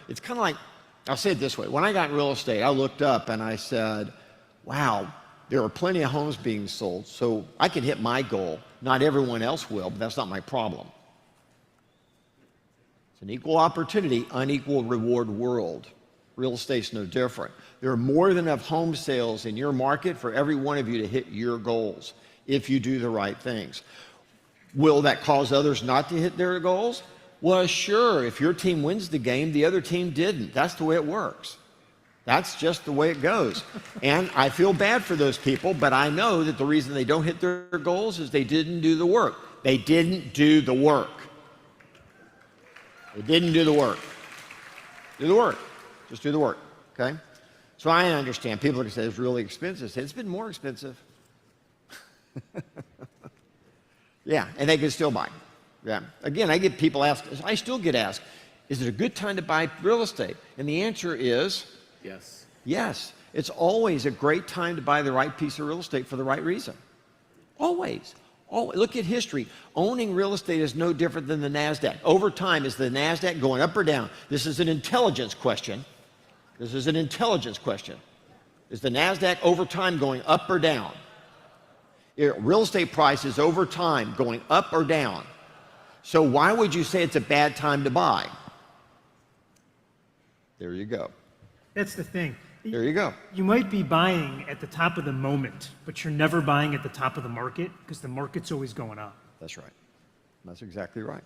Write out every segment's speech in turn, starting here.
it's kind of like, I'll say it this way. When I got in real estate, I looked up and I said, wow, there are plenty of homes being sold, so I can hit my goal. Not everyone else will, but that's not my problem. It's an equal opportunity, unequal reward world. Real estate's no different. There are more than enough home sales in your market for every one of you to hit your goals if you do the right things. Will that cause others not to hit their goals? Well, sure. If your team wins the game, the other team didn't. That's the way it works. That's just the way it goes. And I feel bad for those people, but I know that the reason they don't hit their goals is they didn't do the work. They didn't do the work. They didn't do the work. Do the work. Just do the work, okay? So I understand. People are going to say it's really expensive. Say, it's been more expensive. Yeah, and they can still buy. Yeah. Again, I get people asked, I still get asked, is it a good time to buy real estate? And the answer is yes. Yes. It's always a great time to buy the right piece of real estate for the right reason. Always. Look at history. Owning real estate is no different than the NASDAQ. Over time, is the NASDAQ going up or down? This is an intelligence question. This is an intelligence question. Is the NASDAQ over time going up or down? Real estate prices over time going up or down? So why would you say it's a bad time to buy? There you go. That's the thing. There you go. You might be buying at the top of the moment, but you're never buying at the top of the market because the market's always going up. That's right. That's exactly right.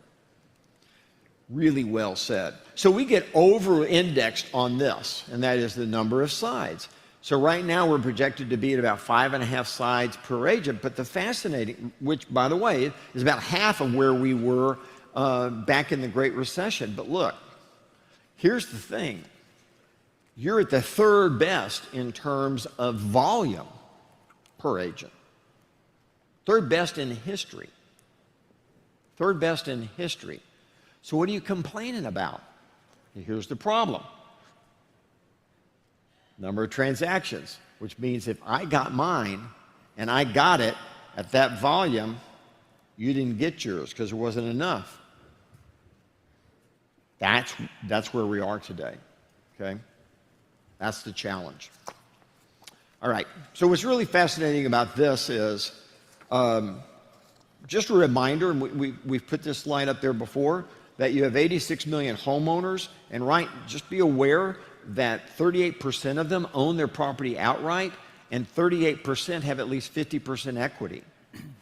Really well said. So we get over-indexed on this, and that is the number of sides. So right now we're projected to be at about 5.5 sides per agent, but the fascinating, which by the way, is about half of where we were back in the Great Recession. But look, here's the thing. You're at the third best in terms of volume per agent. Third best in history. Third best in history. So what are you complaining about? Here's the problem. Number of transactions, which means if I got mine and I got it at that volume, you didn't get yours because there wasn't enough. That's where we are today, okay? That's the challenge. All right, so what's really fascinating about this is just a reminder, and we've put this slide up there before, that you have 86 million homeowners, and just be aware that 38% of them own their property outright, and 38% have at least 50% equity.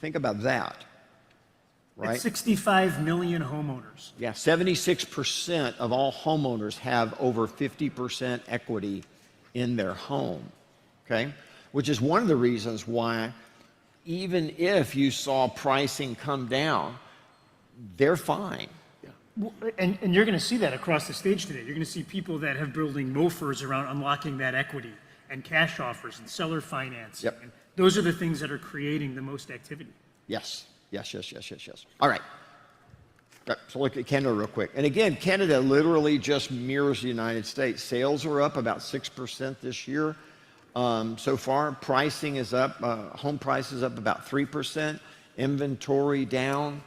Think about that, right? That's 65 million homeowners. Yeah, 76% of all homeowners have over 50% equity in their home, okay? Which is one of the reasons why even if you saw pricing come down, they're fine. And you're going to see that across the stage today. You're going to see people that have building MOFRs around unlocking that equity and cash offers and seller finance. Yep. And those are the things that are creating the most activity. Yes. All right. So look at Canada real quick. And again, Canada literally just mirrors the United States. Sales are up about 6% this year. So far, pricing is up. Home price is up about 3%. Inventory down.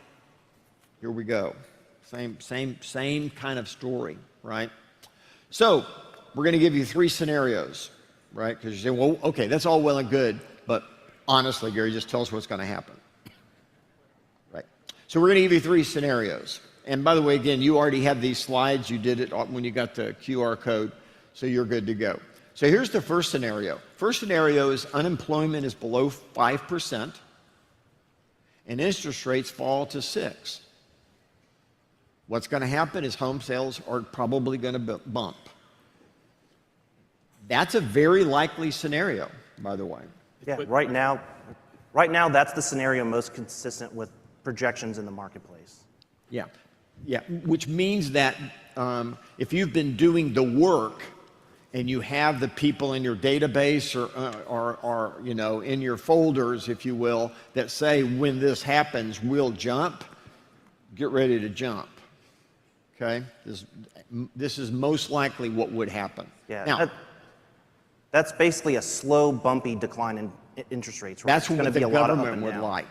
Here we go. Same kind of story, right? So we're going to give you 3 scenarios, right? Because you say, well, okay, that's all well and good, but honestly, Gary, just tell us what's going to happen, right? So we're going to give you 3 scenarios. And by the way, again, you already have these slides. You did it when you got the QR code, so you're good to go. So here's the first scenario. First scenario is unemployment is below 5%, and interest rates fall to 6%. What's going to happen is home sales are probably going to bump. That's a very likely scenario, by the way. Yeah, right now that's the scenario most consistent with projections in the marketplace. Yeah, which means that if you've been doing the work and you have the people in your database or you know, in your folders, if you will, that say when this happens, we'll jump, get ready to jump. Okay, this is most likely what would happen. Yeah. Now, That's basically a slow, bumpy decline in interest rates. Right? That's It's gonna what be the a lot of up government and would down. like.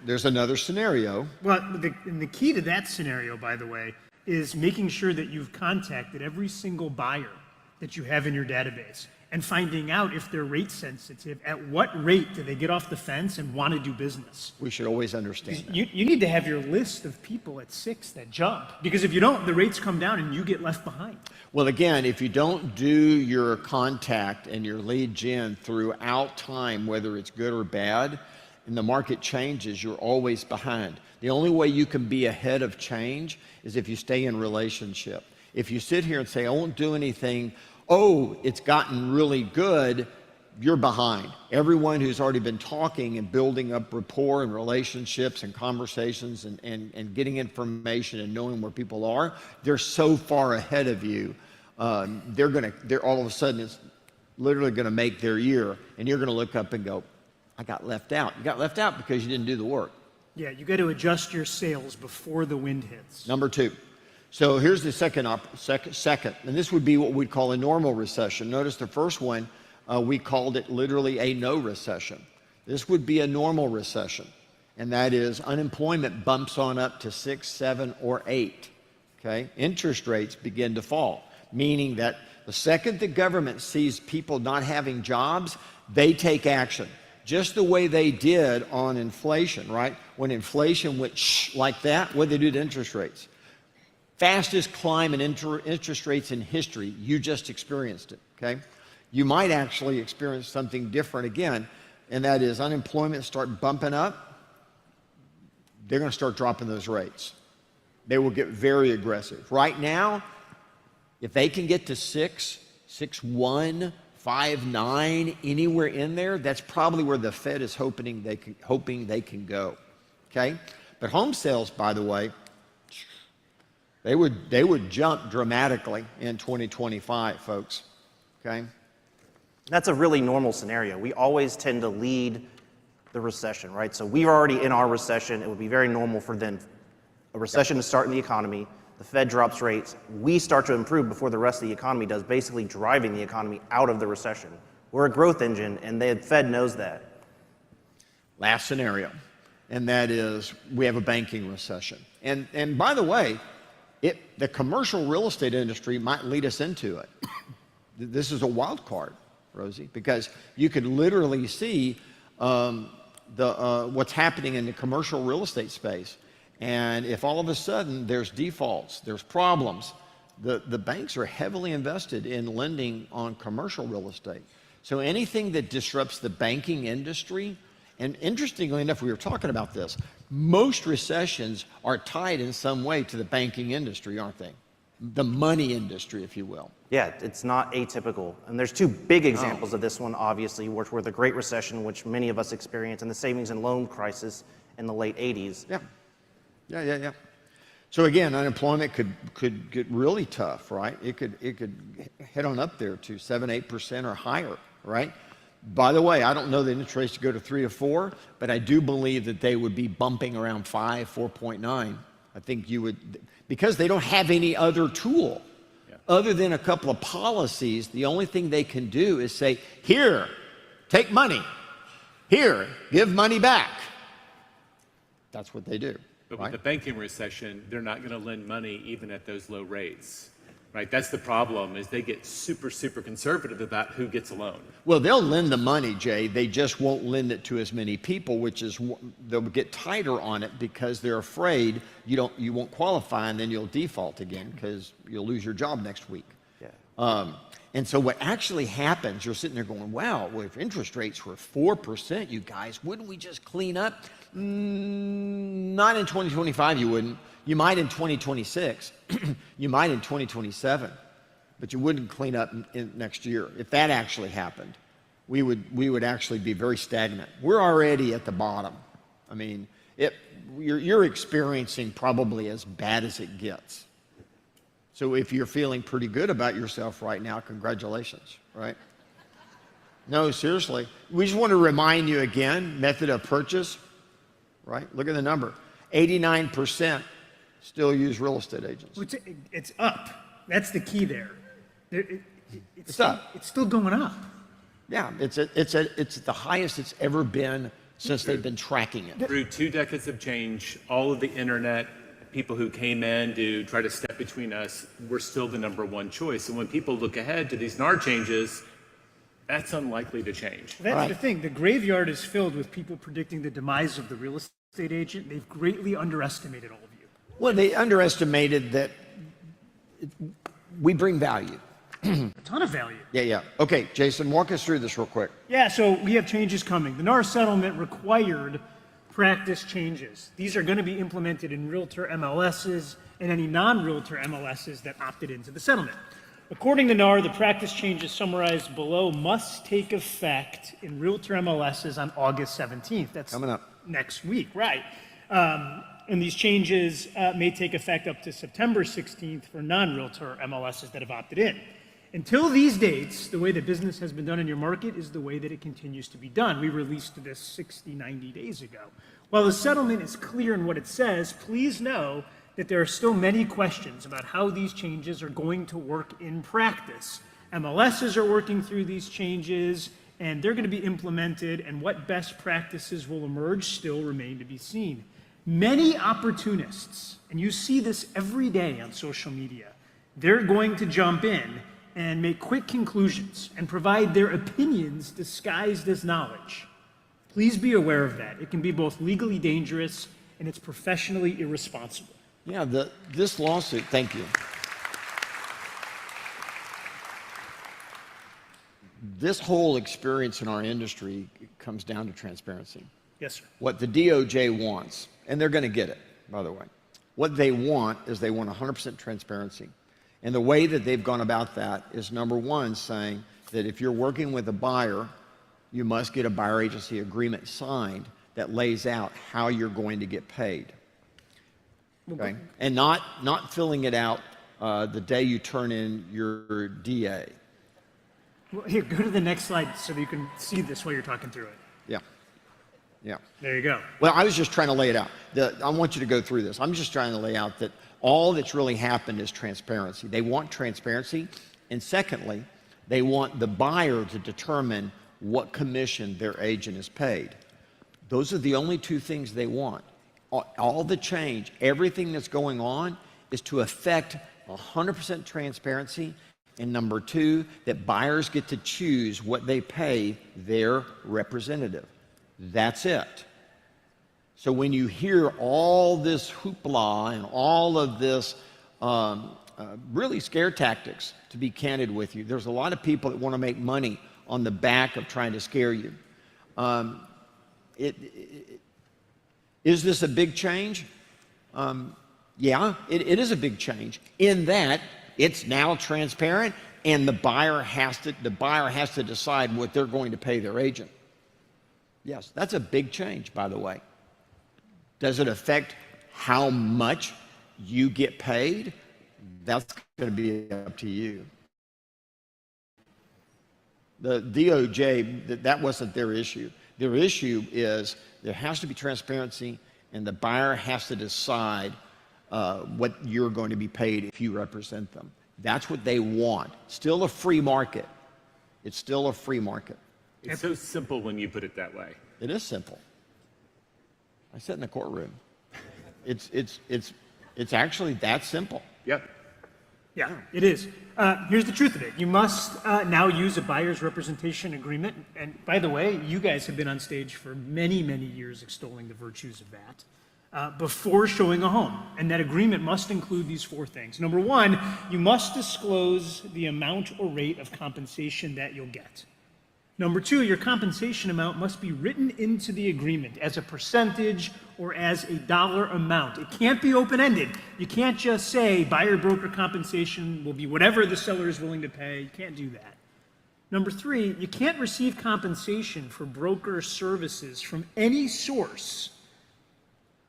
There's another scenario. Well, and the key to that scenario, by the way, is making sure that you've contacted every single buyer that you have in your database and finding out if they're rate sensitive, at what rate do they get off the fence and want to do business. We should always understand that. You need to have your list of people at 6 that jump, because if you don't, the rates come down and you get left behind. Well, again, if you don't do your contact and your lead gen throughout time, whether it's good or bad, and the market changes, you're always behind. The only way you can be ahead of change is if you stay in relationship. If you sit here and say, I won't do anything, oh, it's gotten really good, you're behind. Everyone who's already been talking and building up rapport and relationships and conversations and getting information and knowing where people are, they're so far ahead of you. They're all of a sudden, it's literally going to make their year, and you're going to look up and go, I got left out. You got left out because you didn't do the work. Yeah, you got to adjust your sails before the wind hits. Number two. So here's the second, and this would be what we'd call a normal recession. Notice the first one, we called it literally a no recession. This would be a normal recession, and that is unemployment bumps on up to 6, 7, or 8. Okay, interest rates begin to fall, meaning that the second the government sees people not having jobs, they take action. Just the way they did on inflation, right? When inflation went like that, what did they do to interest rates? Fastest climb in interest rates in history. You just experienced it, okay? You might actually experience something different again, and that is unemployment start bumping up. They're going to start dropping those rates. They will get very aggressive. Right now, if they can get to 6, 6.1, 5.9, anywhere in there, that's probably where the Fed is hoping they can go, okay? But home sales, by the way, they would jump dramatically in 2025, folks, okay? That's a really normal scenario. We always tend to lead the recession, right? So we're already in our recession. It would be very normal for then a recession to start in the economy. The Fed drops rates. We start to improve before the rest of the economy does, basically driving the economy out of the recession. We're a growth engine, and the Fed knows that. Last scenario, and that is we have a banking recession. And by the way, the commercial real estate industry might lead us into it. This is a wild card, Rosie, because you could literally see what's happening in the commercial real estate space. And if all of a sudden there's defaults, there's problems, the banks are heavily invested in lending on commercial real estate. So anything that disrupts the banking industry, and interestingly enough, we were talking about this, most recessions are tied in some way to the banking industry, aren't they? The money industry, if you will. Yeah, it's not atypical. And there's two big examples of this one, obviously, which were the Great Recession, which many of us experienced, and the savings and loan crisis in the late 80s. Yeah. So again, unemployment could get really tough, right? It could head on up there to 7, 8% or higher, right? By the way, I don't know that interest rates go to 3 or 4, but I do believe that they would be bumping around 5, 4.9. I think you would, because they don't have any other tool other than a couple of policies. The only thing they can do is say, here, take money. Here, give money back. That's what they do. But right? with the banking recession, they're not going to lend money even at those low rates, right? That's the problem, is they get super, super conservative about who gets a loan. Well, they'll lend the money, Jay. They just won't lend it to as many people, which is they'll get tighter on it because they're afraid you won't qualify and then you'll default again because you'll lose your job next week. Yeah. And so what actually happens, you're sitting there going, wow, well, if interest rates were 4%, you guys, wouldn't we just clean up? Not in 2025, you wouldn't. You might in 2026. You might in 2027. But you wouldn't clean up in next year. If that actually happened, we would actually be very stagnant. We're already at the bottom. I mean, you're experiencing probably as bad as it gets. So if you're feeling pretty good about yourself right now, congratulations, right? No, seriously. We just want to remind you again, method of purchase, right? Look at the number. 89% still use real estate agents. It's up. That's the key there. It's up. It's still going up. Yeah, it's the highest it's ever been since they've been tracking it. Through 2 decades of change, all of the internet, people who came in to try to step between us, we're still the #1 choice. And when people look ahead to these NAR changes, that's unlikely to change. That's Right. the thing. The graveyard is filled with people predicting the demise of the real estate agent. They've greatly underestimated all of you. Well, they underestimated that we bring value. A ton of value. Yeah. Okay, Jason, walk us through this real quick. Yeah, so we have changes coming. The NAR settlement required practice changes. These are going to be implemented in realtor MLSs and any non-realtor MLSs that opted into the settlement. According to NAR, the practice changes summarized below must take effect in realtor MLSs on August 17th. That's Coming up. next week, right? And these changes may take effect up to September 16th for non-realtor MLSs that have opted in. Until these dates, the way that business has been done in your market is the way that it continues to be done. We released this 60, 90 days ago. While the settlement is clear in what it says, please know that there are still many questions about how these changes are going to work in practice. MLSs are working through these changes, and they're going to be implemented, and what best practices will emerge still remain to be seen. Many opportunists, and you see this every day on social media, they're going to jump in and make quick conclusions and provide their opinions disguised as knowledge. Please be aware of that. It can be both legally dangerous and it's professionally irresponsible. Yeah, this lawsuit, thank you. This whole experience in our industry comes down to transparency. Yes, sir. What the DOJ wants, and they're going to get it, by the way, what they want is they want 100% transparency. And the way that they've gone about that is, number one, saying that if you're working with a buyer, you must get a buyer agency agreement signed that lays out how you're going to get paid. Okay? And not filling it out the day you turn in your DA. Well, here, go to the next slide so that you can see this while you're talking through it. Yeah. There you go. Well, I was just trying to lay it out. I want you to go through this. I'm just trying to lay out that all that's really happened is transparency. They want transparency. And secondly, they want the buyer to determine what commission their agent is paid. Those are the only two things they want. All the change, everything that's going on is to affect 100% transparency. And number two, that buyers get to choose what they pay their representative. That's it. So when you hear all this hoopla and all of this really scare tactics, to be candid with you, there's a lot of people that want to make money on the back of trying to scare you. Is this a big change? Yeah, it is a big change in that it's now transparent and the buyer has to decide what they're going to pay their agent. Yes, that's a big change, by the way. Does it affect how much you get paid? That's going to be up to you. The DOJ, that wasn't their issue. Their issue is there has to be transparency and the buyer has to decide what you're going to be paid if you represent them. That's what they want. Still a free market. It's still a free market. It's so simple when you put it that way. It is simple. I sit in the courtroom. It's actually that simple. Yep. Yeah, it is. Here's the truth of it. You must now use a buyer's representation agreement. And by the way, you guys have been on stage for many, many years extolling the virtues of that before showing a home. And that agreement must include these four things. Number one, you must disclose the amount or rate of compensation that you'll get. Number two, your compensation amount must be written into the agreement as a percentage or as a dollar amount. It can't be open-ended. You can't just say buyer broker compensation will be whatever the seller is willing to pay. You can't do that. Number three, you can't receive compensation for broker services from any source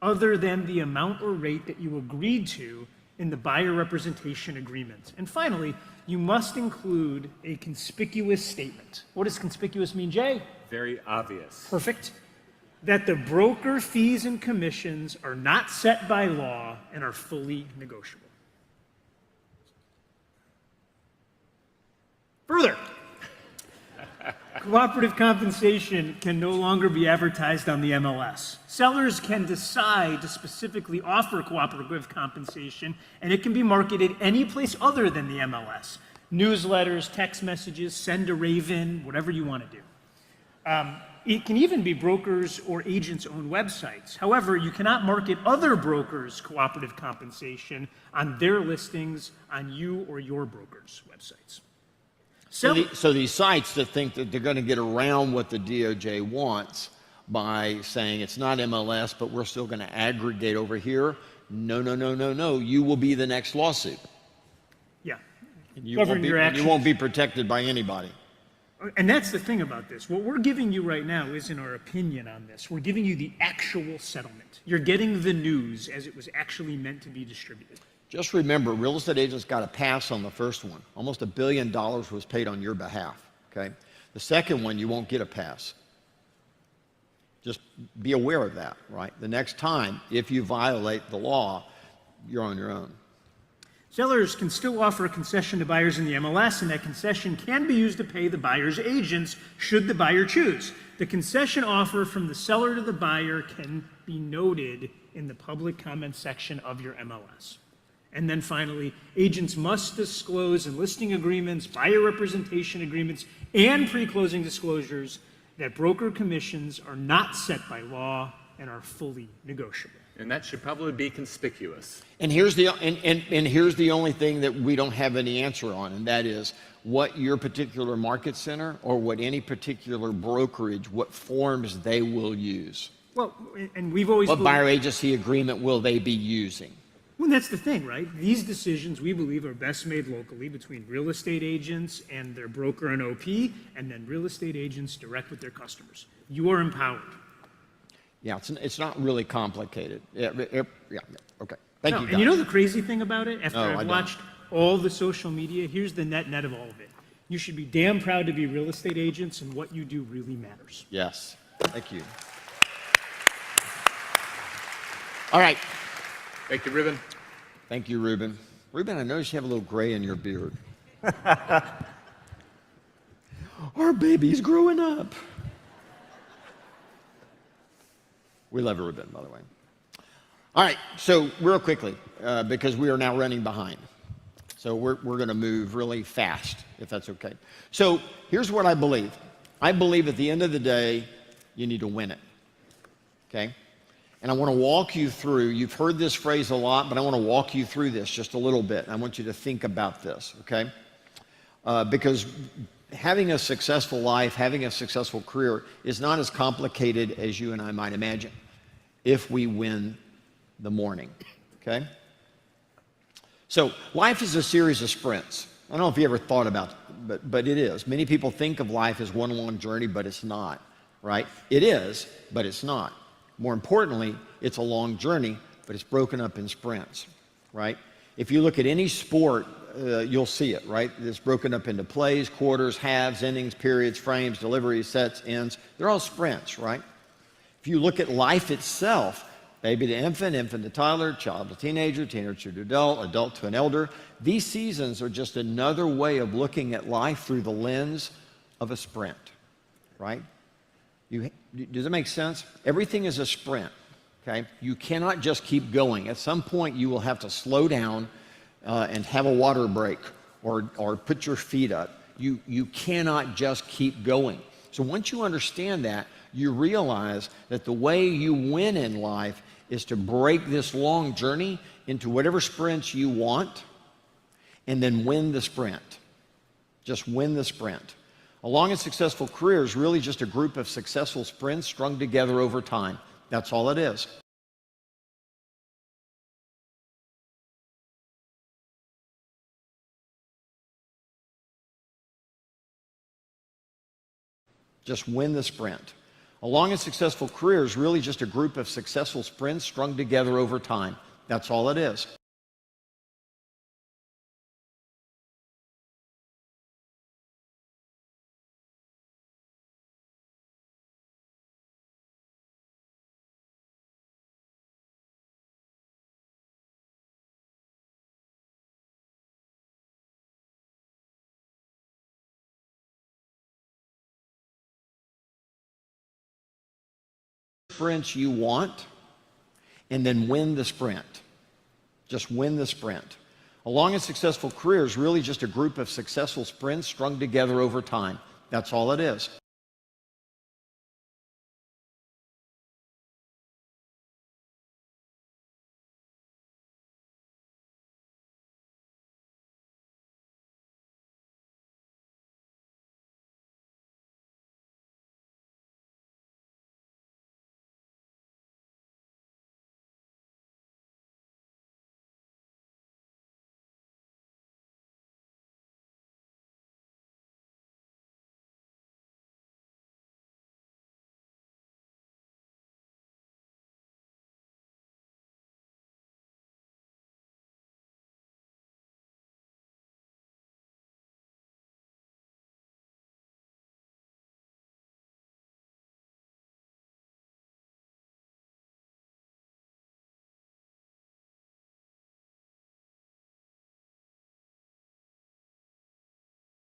other than the amount or rate that you agreed to in the buyer representation agreement. And finally, you must include a conspicuous statement. What does conspicuous mean, Jay? Very obvious. Perfect. That the broker fees and commissions are not set by law and are fully negotiable. Further, Cooperative compensation can no longer be advertised on the MLS. Sellers can decide to specifically offer cooperative compensation, and it can be marketed any place other than the MLS. Newsletters, text messages, send a raven, whatever you want to do. It can even be brokers' or agents' own websites. However, you cannot market other brokers' cooperative compensation on their listings on you or your broker's websites. So these sites that think that they're going to get around what the DOJ wants by saying it's not MLS, but we're still going to aggregate over here. No, no, no, no, no. You will be the next lawsuit. Yeah. And you Govern your actions. won't be protected by anybody. And that's the thing about this. What we're giving you right now isn't our opinion on this. We're giving you the actual settlement. You're getting the news as it was actually meant to be distributed. Just remember, real estate agents got a pass on the first one. Almost $1 billion was paid on your behalf, okay? The second one, you won't get a pass. Just be aware of that, right? The next time, if you violate the law, you're on your own. Sellers can still offer a concession to buyers in the MLS, and that concession can be used to pay the buyer's agents should the buyer choose. The concession offer from the seller to the buyer can be noted in the public comment section of your MLS. And then finally, agents must disclose in listing agreements, buyer representation agreements, and pre-closing disclosures that broker commissions are not set by law and are fully negotiable. And that should probably be conspicuous. And here's the here's the only thing that we don't have any answer on, and that is what your particular market center or what any particular brokerage, what forms they will use. Well, and we've always What buyer agency agreement will they be using? Well, that's the thing, right? These decisions, we believe, are best made locally between real estate agents and their broker and OP, and then real estate agents direct with their customers. You are empowered. Yeah, it's not really complicated. Yeah, okay. Thank you, guys. And you know the crazy thing about it? After No, I I've don't. watched all the social media, here's the net of all of it. You should be damn proud to be real estate agents, and what you do really matters. Yes. Thank you. All right. Thank you, Ruben. Thank you, Ruben. Ruben, I noticed you have a little gray in your beard. Our baby's growing up. We love Ruben, by the way. All right, so real quickly, because we are now running behind. So we're going to move really fast, if that's okay. So here's what I believe. I believe at the end of the day, you need to win it, okay? And I want to walk you through, you've heard this phrase a lot, but I want to walk you through this just a little bit. I want you to think about this, okay? Because having a successful life, having a successful career is not as complicated as you and I might imagine if we win the morning, okay? So life is a series of sprints. I don't know if you ever thought about it, but it is. Many people think of life as one long journey, but it's not, right? It is, but it's not. More importantly, it's a long journey, but it's broken up in sprints, right? If you look at any sport, you'll see it, right? It's broken up into plays, quarters, halves, innings, periods, frames, deliveries, sets, ends. They're all sprints, right? If you look at life itself, baby to infant, infant to toddler, child to teenager, teenager to adult, adult to an elder, these seasons are just another way of looking at life through the lens of a sprint, right? Does it make sense? Everything is a sprint, okay? You cannot just keep going. At some point, you will have to slow down and have a water break or put your feet up. You cannot just keep going. So once you understand that, you realize that the way you win in life is to break this long journey into whatever sprints you want and then win the sprint. Just win the sprint. A long and successful career is really just a group of successful sprints strung together over time. That's all it is. Just win the sprint. A long and successful career is really just a group of successful sprints strung together over time. That's all it is. sprints you want, and then win the sprint. Just win the sprint. A long and successful career is really just a group of successful sprints strung together over time. That's all it is.